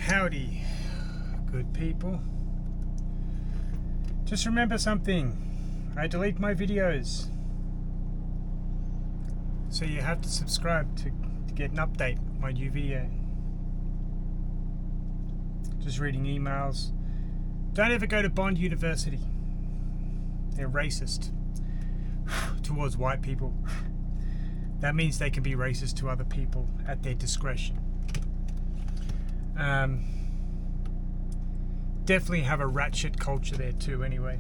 Howdy, good people. Just remember something. I delete my videos. So you have to subscribe to get an update on my new video. Just reading emails. Don't ever go to Bond University. They're racist towards white people. That means they can be racist to other people at their discretion. Definitely have a rat shit culture there too anyway.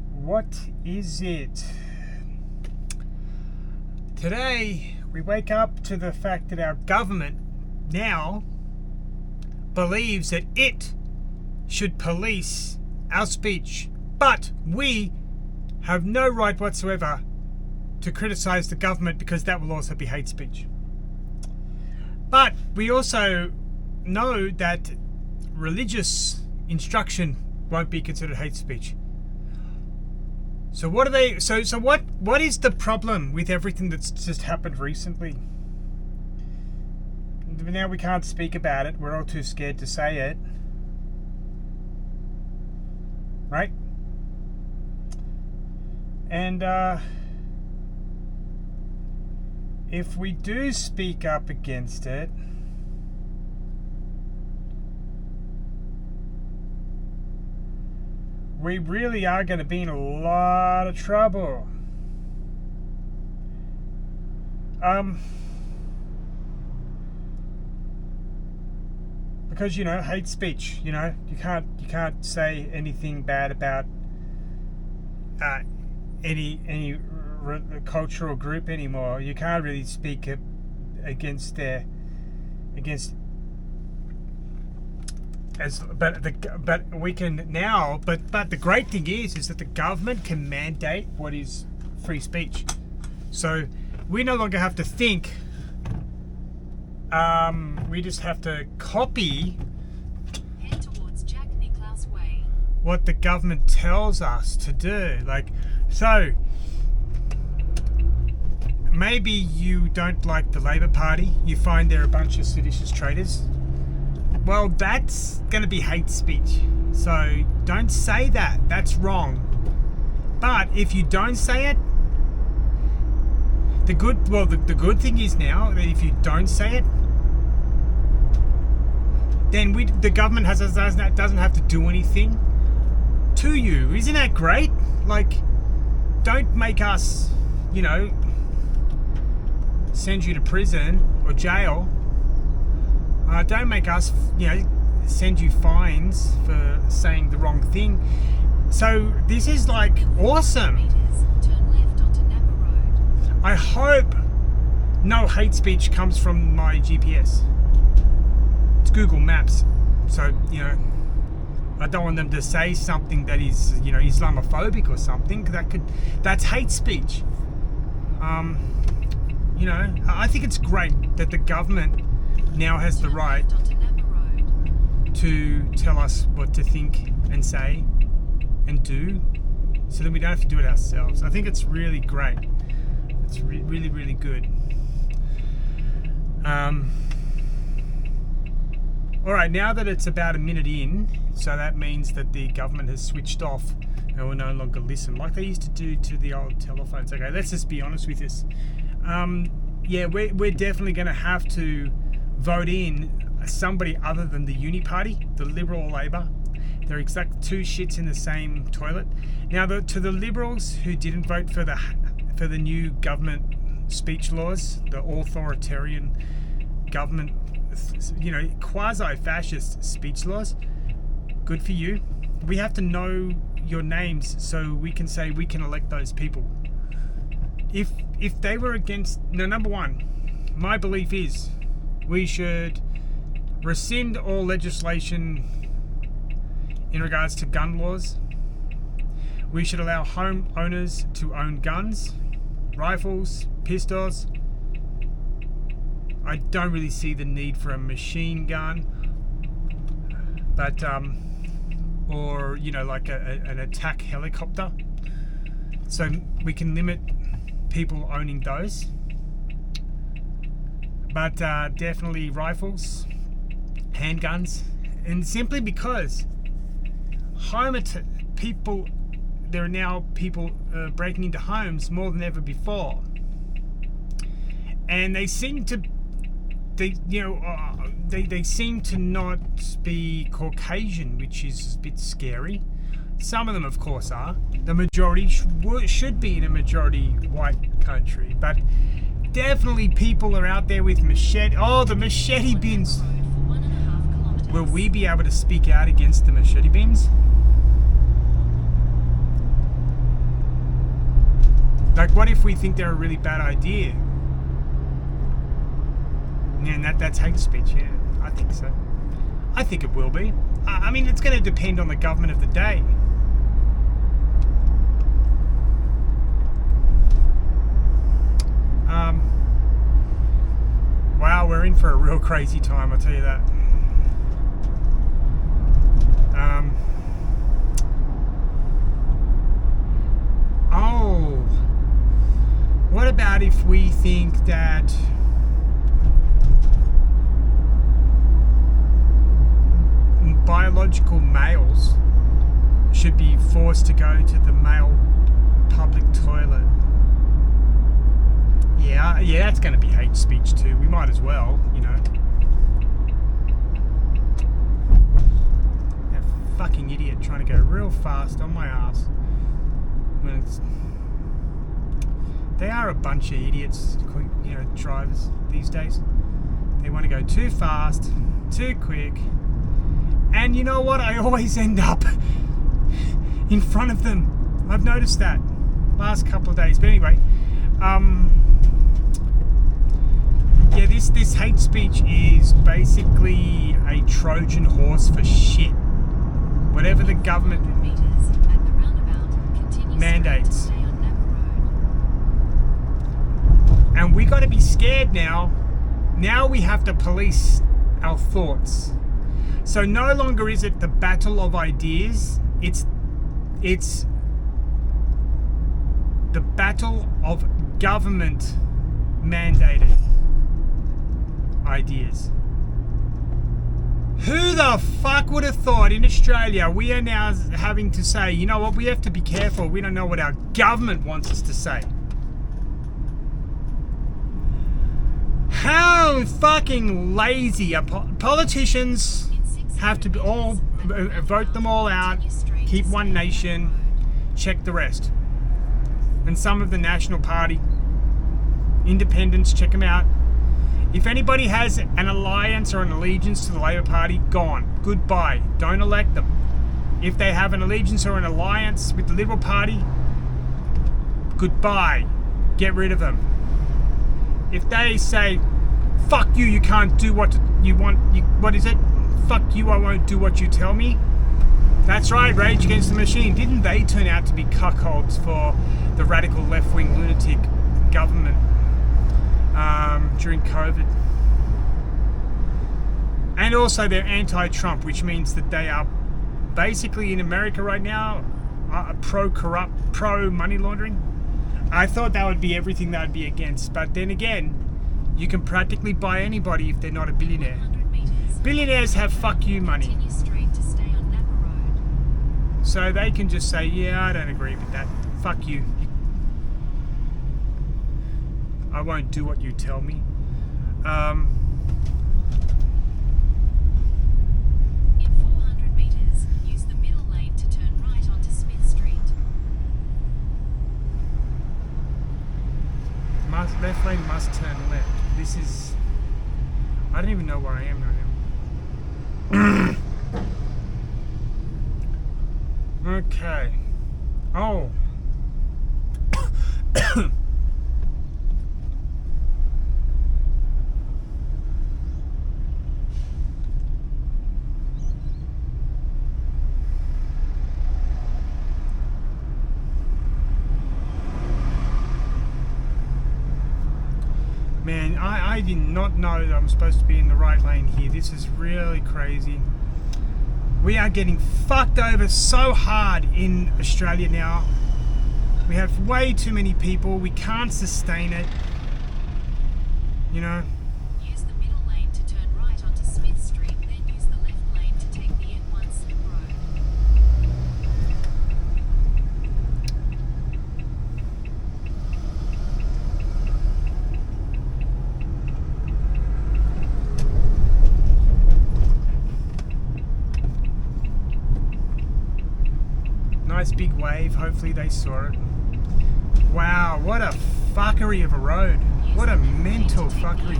What is it? Today we wake up to the fact that our government now believes that it should police our speech, but we have no right whatsoever to criticize the government because that will also be hate speech. But we also know that religious instruction won't be considered hate speech. So what are they? So what is the problem with everything that's just happened recently? Now we can't speak about it. We're all too scared to say it. Right? And if we do speak up against it, we really are going to be in a lot of trouble. Because hate speech. You can't say anything bad about any cultural group anymore. You can't really speak against. But we can now. But the great thing is that the government can mandate what is free speech. So we no longer have to think. We just have to copy. Head towards Jack Nicklaus Way. What the government tells us to do. So maybe you don't like the Labour Party. You find they're a bunch of seditious traitors. Well, that's going to be hate speech. So don't say that. That's wrong. But if you don't say it, the good thing is now that if you don't say it, then the government doesn't have to do anything to you. Isn't that great? Don't make us, send you to prison or jail. Don't make us, send you fines for saying the wrong thing. So this is awesome. Turn left onto Napa Road. I hope no hate speech comes from my GPS. It's Google Maps. So, I don't want them to say something that is, Islamophobic or something. That's hate speech. I think it's great that the government now has the right to tell us what to think and say and do, so that we don't have to do it ourselves. I think it's really great. It's really, really good. Alright, now that it's about a minute in, so that means that the government has switched off and will no longer listen like they used to do to the old telephones. Okay, let's just be honest with this. We're definitely going to have to vote in somebody other than the Uni Party, the Liberal or Labour. They're exactly two shits in the same toilet. Now, to the Liberals who didn't vote for the new government speech laws, the authoritarian government, quasi-fascist speech laws, good for you. We have to know your names so we can say we can elect those people. If they were against, number one, my belief is we should rescind all legislation in regards to gun laws. We should allow homeowners to own guns, rifles, pistols. I don't really see the need for a machine gun, but or an attack helicopter. So we can limit people owning those. but definitely rifles, handguns, and simply because people, there are now people breaking into homes more than ever before, and they seem to not be Caucasian, which is a bit scary. Some of them, of course, are. The majority should be in a majority white country, but definitely people are out there with machete. Oh, the machete bins. Will we be able to speak out against the machete bins? Like, what if we think they're a really bad idea? And that's hate speech, yeah. I think so. I think it will be. I mean, it's going to depend on the government of the day. Wow, we're in for a real crazy time, I'll tell you that. What about if we think that biological males should be forced to go to the male public toilet? Yeah, that's going to be hate speech too. We might as well, you know. That fucking idiot trying to go real fast on my ass. When they are a bunch of idiots, you know, drivers these days. They want to go too fast, too quick. And you know what? I always end up in front of them. I've noticed that last couple of days. But anyway, yeah, this hate speech is basically a Trojan horse for shit. Whatever the government mandates. And we got to be scared now. Now we have to police our thoughts. So no longer is it the battle of ideas. It's the battle of government mandated ideas. Who the fuck would have thought in Australia we are now having to say, you know what, we have to be careful. We don't know what our government wants us to say. How fucking lazy are politicians have to be all vote them all out, keep one nation, check the rest. And some of the National Party, independents, check them out. If anybody has an alliance or an allegiance to the Labor Party, gone. Goodbye. Don't elect them. If they have an allegiance or an alliance with the Liberal Party, goodbye. Get rid of them. If they say, fuck you, you can't do what you want, what is it? Fuck you, I won't do what you tell me. That's right, Rage Against the Machine. Didn't they turn out to be cuckolds for the radical left-wing lunatic government during COVID? And also they're anti-Trump, which means that they are basically in America right now pro-corrupt, pro-money laundering. I thought that would be everything that would be against, but then again, you can practically buy anybody if they're not a billionaire. Billionaires have fuck you money. So they can just say, yeah, I don't agree with that. Fuck you. I won't do what you tell me. In 400 meters, use the middle lane to turn right onto Smith Street. Left lane must turn left. This is... I don't even know where I am right now. Okay. Oh. Man, I did not know that I'm supposed to be in the right lane here. This is really crazy. We are getting fucked over so hard in Australia now. We have way too many people. We can't sustain it. You know? Use nice big wave. Hopefully they saw it. Wow, what a fuckery of a road. What a mental fuckery.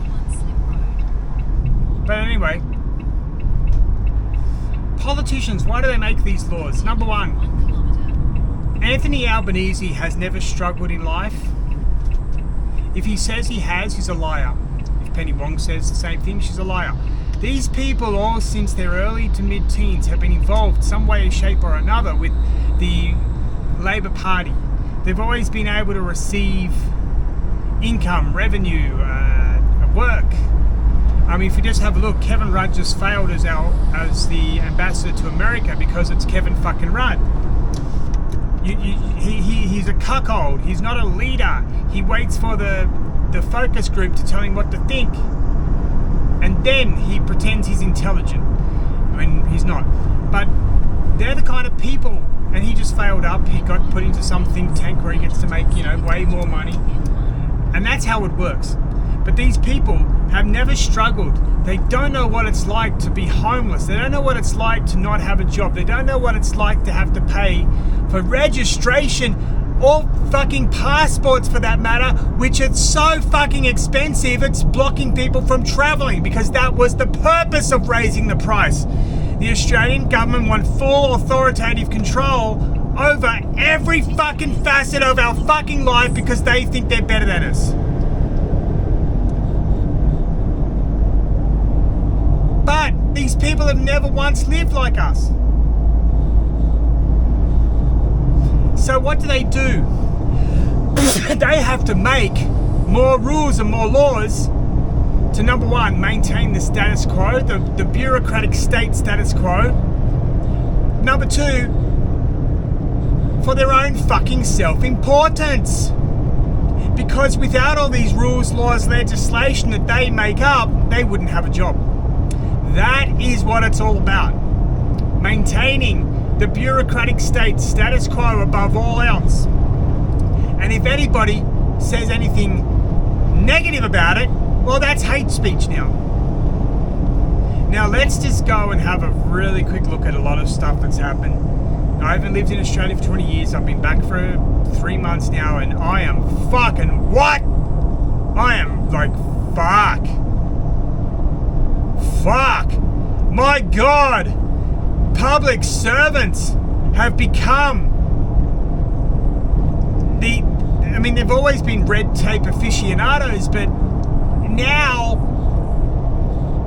But anyway, politicians, why do they make these laws? Number one, Anthony Albanese has never struggled in life. If he says he has, he's a liar. If Penny Wong says the same thing, she's a liar. These people, all since their early to mid-teens, have been involved some way, shape or another with the Labor Party. They've always been able to receive income, revenue, work. I mean, if you just have a look, Kevin Rudd just failed as the ambassador to America because it's Kevin fucking Rudd. He's a cuckold. He's not a leader. He waits for the focus group to tell him what to think. And then he pretends he's intelligent. I mean, he's not. But they're the kind of people. And he just failed up. He got put into some think tank where he gets to make, way more money. And that's how it works. But these people have never struggled. They don't know what it's like to be homeless. They don't know what it's like to not have a job. They don't know what it's like to have to pay for registration or fucking passports for that matter, which is so fucking expensive it's blocking people from travelling because that was the purpose of raising the price. The Australian government want full authoritative control over every fucking facet of our fucking life because they think they're better than us. But these people have never once lived like us. So what do? They have to make more rules and more laws to, number one, maintain the status quo, the bureaucratic state status quo. Number two, for their own fucking self-importance. Because without all these rules, laws, legislation that they make up, they wouldn't have a job. That is what it's all about. Maintaining the bureaucratic state status quo above all else. And if anybody says anything negative about it, well, that's hate speech now. Now let's just go and have a really quick look at a lot of stuff that's happened. I haven't lived in Australia for 20 years. I've been back for 3 months now, and I am fucking what? I am like, fuck. My God. Public servants have become they've always been red tape aficionados, but now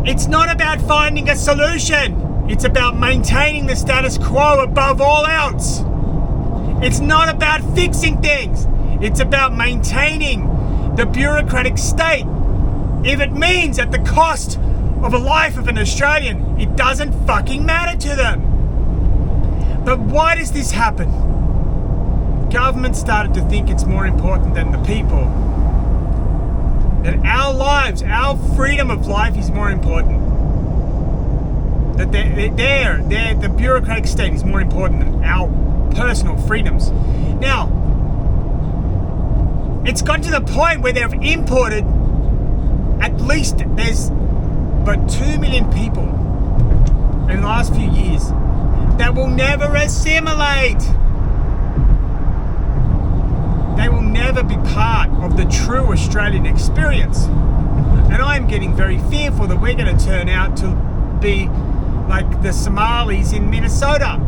it's not about finding a solution. It's about maintaining the status quo above all else. It's not about fixing things. It's about maintaining the bureaucratic state. If it means at the cost of a life of an Australian, it doesn't fucking matter to them. But why does this happen? Government started to think it's more important than the people. That our lives, our freedom of life is more important. That the bureaucratic state is more important than our personal freedoms. Now, it's got to the point where they've imported, at least there's about 2 million people in the last few years that will never assimilate. They will never be part of the true Australian experience. And I'm getting very fearful that we're going to turn out to be like the Somalis in Minnesota.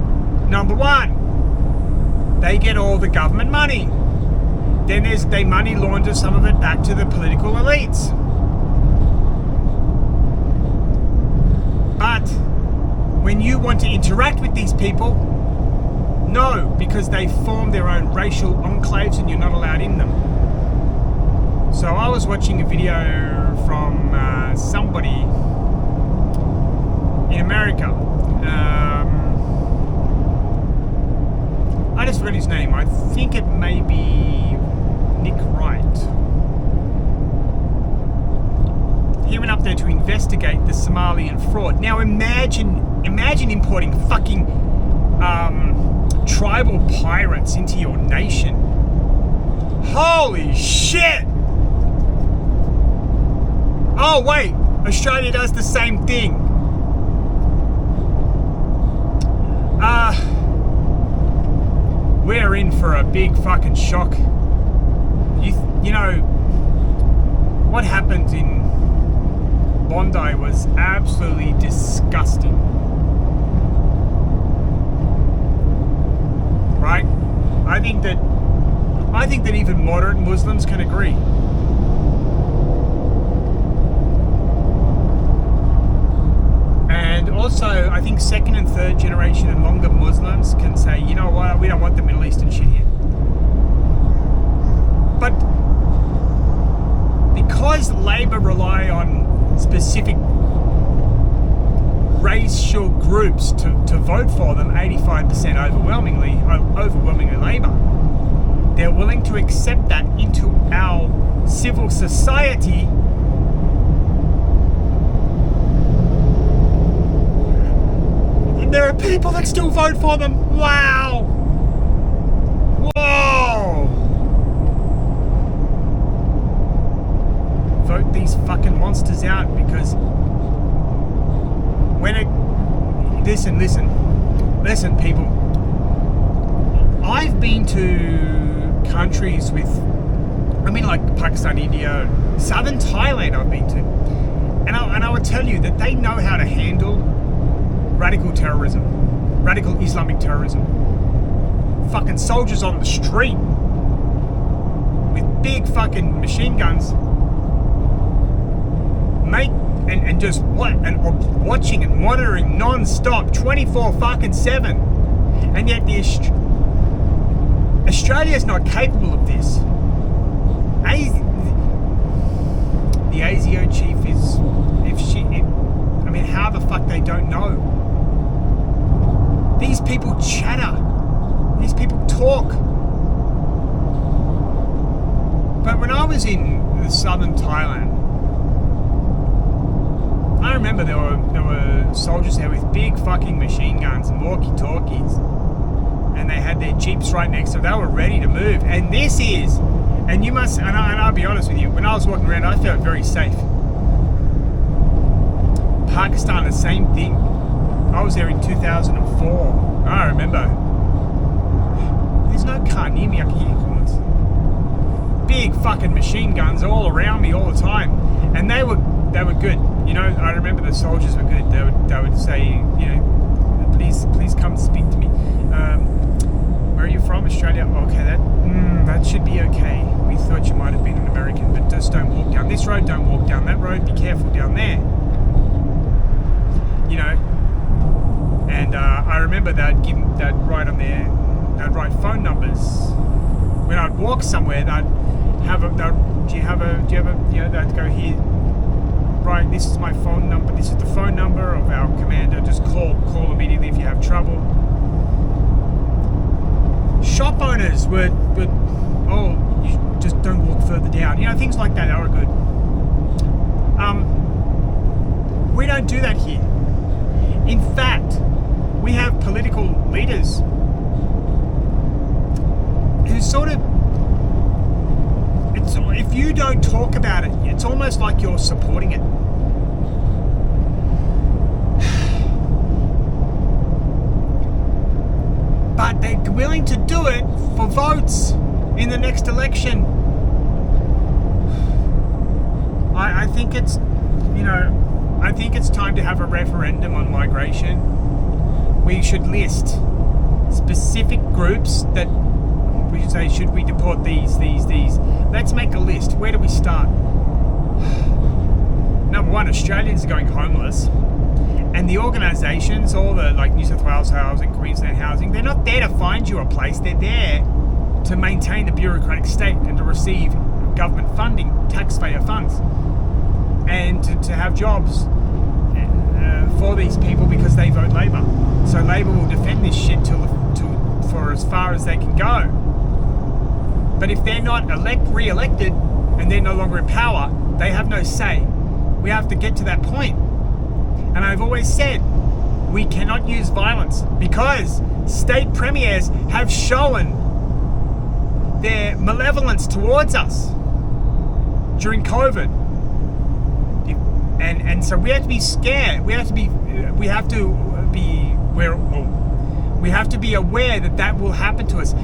Number one, they get all the government money. Then they money launder some of it back to the political elites. But when you want to interact with these people, no, because they form their own racial enclaves and you're not allowed in them. So I was watching a video from somebody in America. I just read his name. I think it may be Nick Wright. He went up there to investigate the Somalian fraud. Now imagine importing fucking tribal pirates into your nation. Holy shit! Oh wait, Australia does the same thing. we're in for a big fucking shock. You know, what happened in Bondi was absolutely disgusting. Right? I think that even moderate Muslims can agree. And also, I think second and third generation and longer Muslims can say, you know what, we don't want the Middle Eastern shit here. But because Labour rely on specific racial groups to vote for them, 85% overwhelmingly Labour, they're willing to accept that into our civil society. And there are people that still vote for them. Wow. Whoa. Vote these fucking monsters out, because when it... Listen, people. I've been to countries with... I mean, like Pakistan, India, southern Thailand I've been to. And I would tell you that they know how to handle radical terrorism. Radical Islamic terrorism. Fucking soldiers on the street with big fucking machine guns. And just watching and monitoring non-stop 24 fucking 7, and yet Australia is not capable of this. The ASIO chief is, I mean, how the fuck they don't know? These people chatter, these people talk. But when I was in southern Thailand, I remember there were soldiers there with big fucking machine guns and walkie-talkies, and they had their jeeps right next to them. They were ready to move. And this is, and you must, and I'll be honest with you, when I was walking around, I felt very safe. Pakistan, the same thing. I was there in 2004. I remember. There's no car near me. I can hear bullets. Big fucking machine guns all around me all the time, and they were good. You know, I remember the soldiers were good. They would say, you know, please come speak to me. Where are you from? Australia? Okay, that should be okay. We thought you might have been an American, but just don't walk down this road. Don't walk down that road. Be careful down there. You know. And I remember they'd write on there. They'd write phone numbers. When I'd walk somewhere, they'd go here. Right, this is my phone number. This is the phone number of our commander. Just call immediately if you have trouble. Shop owners would you just don't walk further down. You know, things like that are good. We don't do that here. In fact, we have political leaders who sort of, if you don't talk about it, it's almost like you're supporting it. But they're willing to do it for votes in the next election. I think it's, I think it's time to have a referendum on migration. We should list specific groups that we should say, should we deport these? Let's make a list. Where do we start? Number one, Australians are going homeless. And the organisations, all the like New South Wales Housing, Queensland Housing, they're not there to find you a place. They're there to maintain the bureaucratic state and to receive government funding, taxpayer funds, and to have jobs for these people because they vote Labor. So Labor will defend this shit for as far as they can go. But if they're not re-elected and they're no longer in power, they have no say. We have to get to that point. And I've always said, we cannot use violence because state premiers have shown their malevolence towards us during COVID. And so we have to be scared. We have to be aware that will happen to us.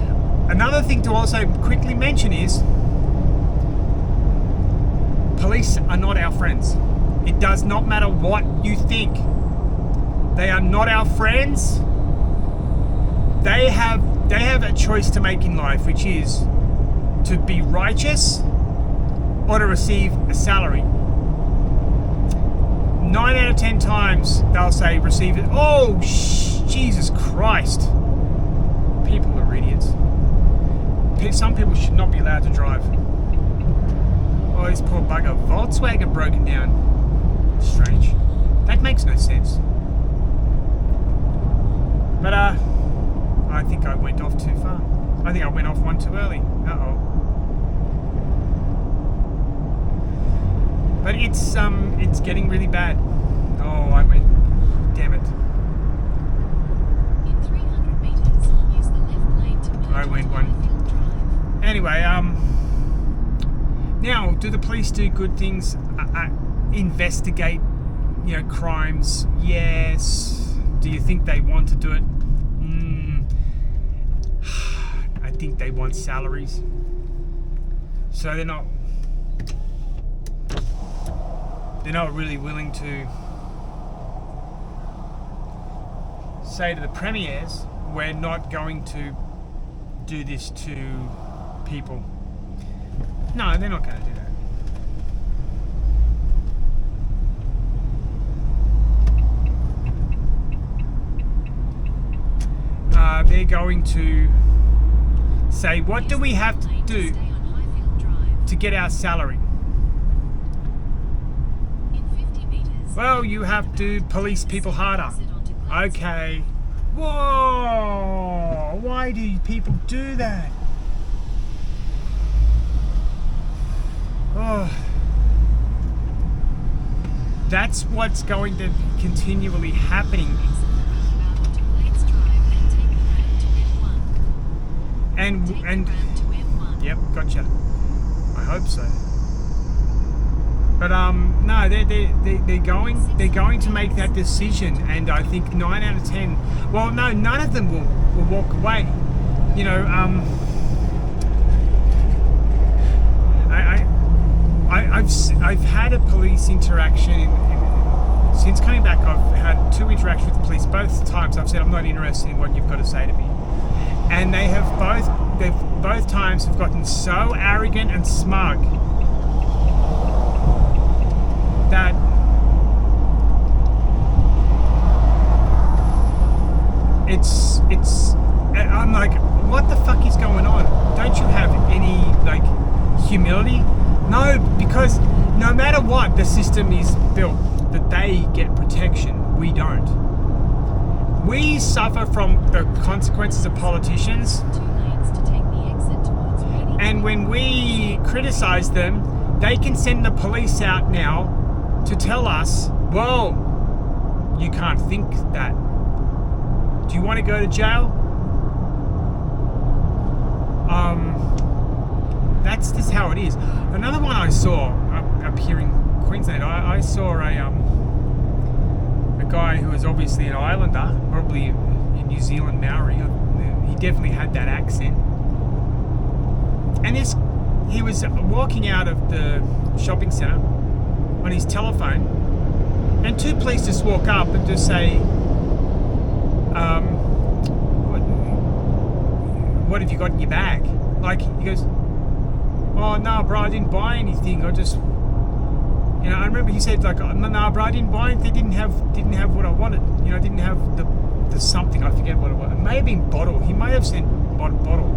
Another thing to also quickly mention is police are not our friends. It does not matter what you think. They are not our friends. They have a choice to make in life, which is to be righteous or to receive a salary. 9 out of 10 times they'll say receive it. Oh, Jesus Christ. People are idiots. Some people should not be allowed to drive. Oh, this poor bugger. Volkswagen broken down. Strange. That makes no sense. But I think I went off too far. I think I went off one too early. Uh-oh. But it's getting really bad. Oh, I went. Damn it. In 300 meters, use the left lane to merge I went with one. Highfield Drive. Anyway, now, do the police do good things? Investigate, crimes? Yes. Do you think they want to do it? I think they want salaries. So they're not really willing to say to the premiers, we're not going to do this to people. No, they're not going to do that. They're going to say, what do we have to do Stay on Highfield Drive. to get our salary? In 50 meters, Well, you have to police people harder. exit onto Gladstone. Okay. Whoa! Why do people do that? Oh. That's what's going to be continually happening. Exit the roundabout onto Glades Drive and take the ramp to M1. And Take the ramp to M1. yep, gotcha. I hope so. But no, they're going to make that decision, and I think 9 out of 10. Well, no, none of them will walk away. I've had a police interaction since coming back. I've had 2 interactions with the police. Both times I've said I'm not interested in what you've got to say to me, and they've both times have gotten so arrogant and smug that it's I'm like, what the fuck is going on? Don't you have any humility? No, because no matter what, the system is built that they get protection. We don't. We suffer from the consequences of politicians, 2 lanes to take the exit towards Reading. and when we criticize them, they can send the police out now to tell us, well, you can't think that. Do you want to go to jail? That's just how it is. Another one I saw up here in Queensland, I saw a guy who was obviously an islander, probably in New Zealand Maori. He definitely had that accent. And he was walking out of the shopping centre on his telephone, and 2 police just walk up and just say, what have you got in your bag? He goes, oh no bro, I didn't buy anything, I just, I remember he said no bro, I didn't buy anything, didn't have what I wanted, I didn't have the something, I forget what it was, it may have been bottle, he may have said bottle.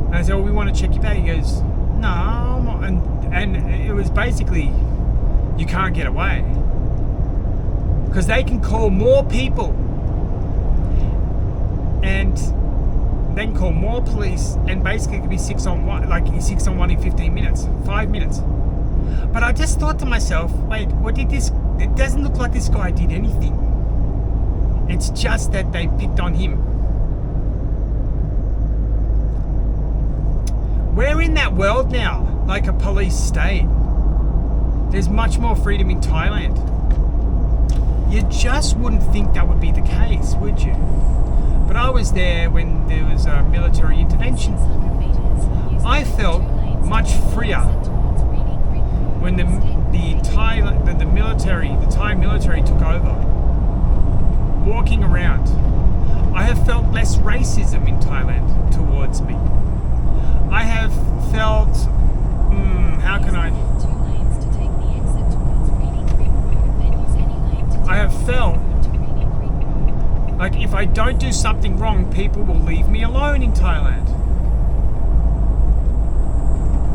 And I said, well, we want to check your bag. He goes, no, I'm not. And it was basically, you can't get away, because they can call more people, and they can call more police, and basically it could be 6 on 1, 6 on 1 in 15 minutes, 5 minutes. But I just thought to myself, wait, it doesn't look like this guy did anything. It's just that they picked on him. We're in that world now, like a police state. There's much more freedom in Thailand. You just wouldn't think that would be the case, would you? but I was there when there was a military intervention. 600 meters, use I the felt two lanes to much take the freer exit towards Reading Creek Road. when the Thai military took over, walking around. I have felt less racism in Thailand towards me. I have felt, how can I? Two lanes to take the exit towards Reading Creek Road, then use any lane to take I have the felt road to Reading Creek Road. like if I don't do something wrong, people will leave me alone in Thailand.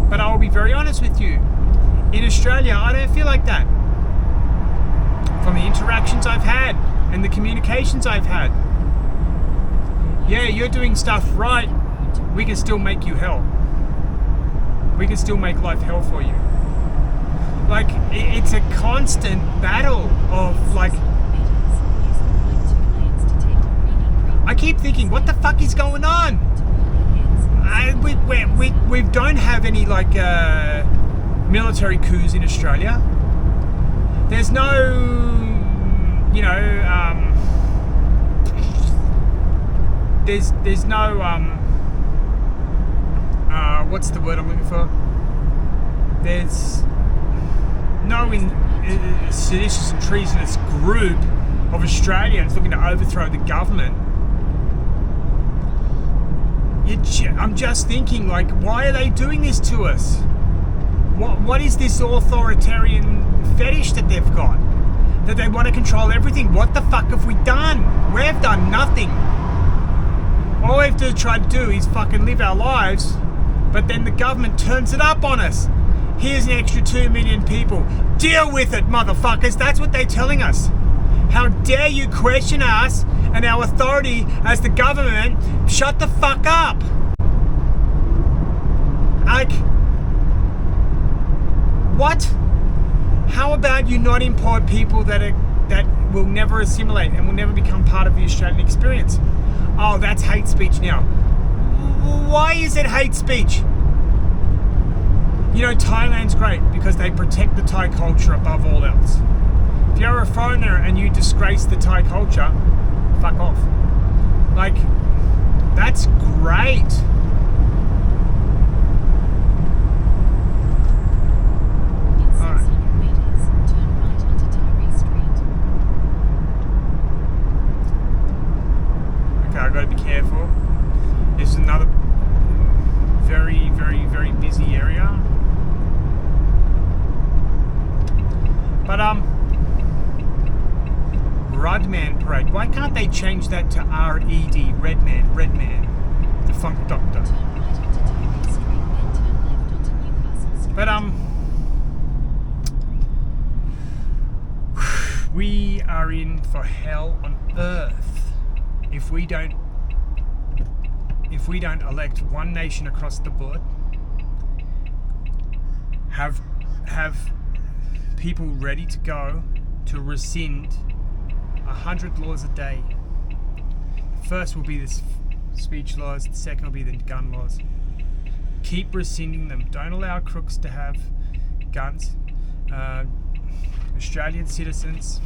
But I will be very honest with you. In Australia, I don't feel like that. From the interactions I've had and the communications I've had. Yeah, you're doing stuff right. We can still make you hell. We can still make life hell for you. Like, it's a constant battle of, like, I keep thinking, what the fuck is going on? We don't have any, like, military coups in Australia. There's no, there's no, what's the word I'm looking for? There's no seditious and treasonous group of Australians looking to overthrow the government. I'm just thinking, like, why are they doing this to us? What is this authoritarian fetish that they've got? That they want to control everything? What the fuck have we done? We've done nothing. All we have to try to do is fucking live our lives, but then the government turns it up on us. Here's an extra 2 million people. Deal with it, motherfuckers. That's what they're telling us. How dare you question us and our authority as the government? Shut the fuck up. Like, what? How about you not import people that will never assimilate and will never become part of the Australian experience? Oh, that's hate speech now. Why is it hate speech? You know, Thailand's great because they protect the Thai culture above all else. If you're a foreigner and you disgrace the Thai culture, fuck off. Like, that's great. In 600 meters, turn right onto Tyree Street. Okay, I've got to be careful. This is another very, very, very busy area. But, Rudman Parade. Why can't they change that to R-E-D? Redman. The Funk Doctor. Turn right onto Tyree Street, then turn left onto Newcastle Street. But, we are in for hell on earth if we don't elect one nation across the board, have people ready to go to rescind 100 laws a day. First will be the speech laws, the second will be the gun laws. Keep rescinding them. Don't allow crooks to have guns. Australian citizens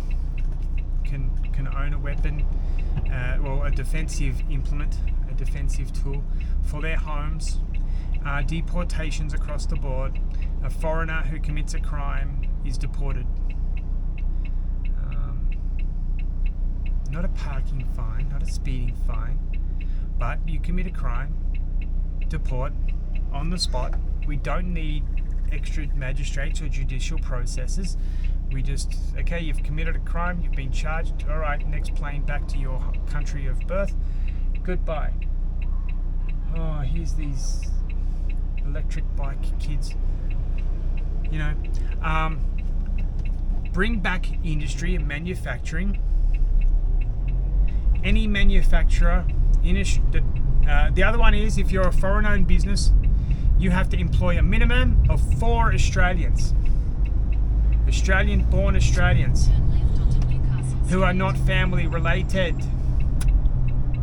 can own a weapon, a defensive implement, a defensive tool for their homes. Deportations across the board. A foreigner who commits a crime is deported. Not a parking fine, not a speeding fine, but you commit a crime, deport on the spot. We don't need extra magistrates or judicial processes. We just, okay, you've committed a crime, you've been charged, all right, next plane back to your country of birth, goodbye. Oh, here's these electric bike kids. You know, bring back industry and manufacturing. Any manufacturer the other one is, if you're a foreign-owned business, you have to employ a minimum of 4 Australians. Australian-born Australians Turn left onto Newcastle who are Street. not family related.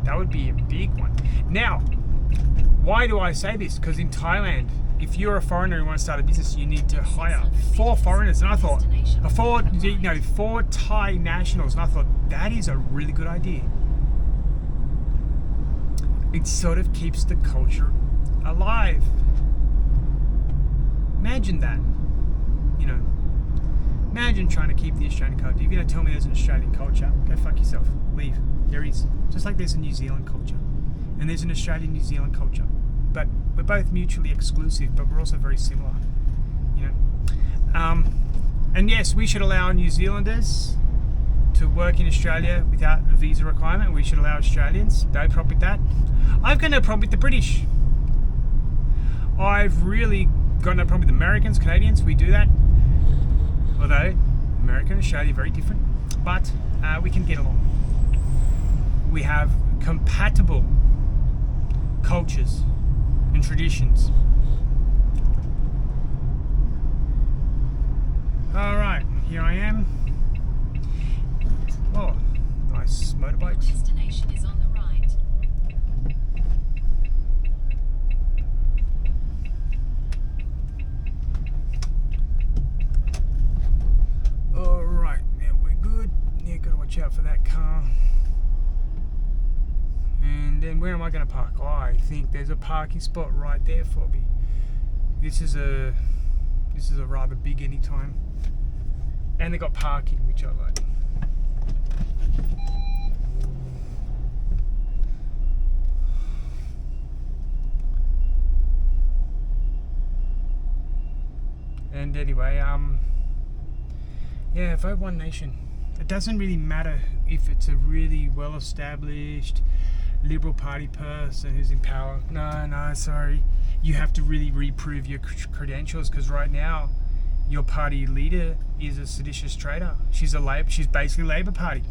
That would be a big one. Now, why do I say this? Because in Thailand, if you're a foreigner who wants to start a business, you need to hire 4 foreigners. And I thought, 4 Thai nationals. And I thought, that is a really good idea. it sort of keeps the culture alive. Imagine that. You know, imagine trying to keep the Australian culture. If you don't tell me there's an Australian culture, go fuck yourself. Leave. There is. Just like there's a New Zealand culture. And there's an Australian-New Zealand culture. But we're both mutually exclusive, but we're also very similar. You know? And yes, we should allow New Zealanders to work in Australia without a visa requirement. We should allow Australians. No problem with that. I've got no problem with the British. I've really got no problem with Americans, Canadians. We do that. Although America and Australia are very different, but we can get along. We have compatible cultures and traditions. All right, here I am. Oh, nice motorbikes. Destination is on the right. All right, yeah, we're good. Yeah, gotta watch out for that car. And then where am I going to park? Oh, I think there's a parking spot right there for me. This is a rather big anytime, and they got parking, which I like. And anyway, yeah, vote One Nation. It doesn't really matter if it's a really well-established Liberal Party person who's in power. No, sorry. You have to really reprove your credentials, because right now your party leader is a seditious traitor. She's basically Labor Party.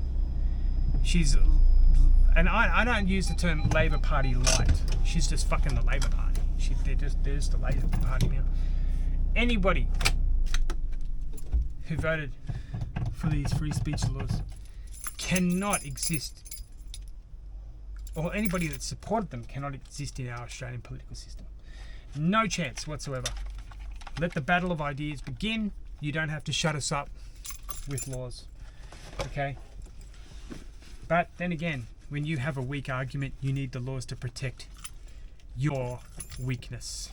And I don't use the term Labor Party light. She's just fucking the Labor Party. They're just the Labor Party now. Anybody who voted for these free speech laws cannot exist, or anybody that supported them cannot exist in our Australian political system. No chance whatsoever. Let the battle of ideas begin. You don't have to shut us up with laws. Okay? But then again, when you have a weak argument, you need the laws to protect your weakness.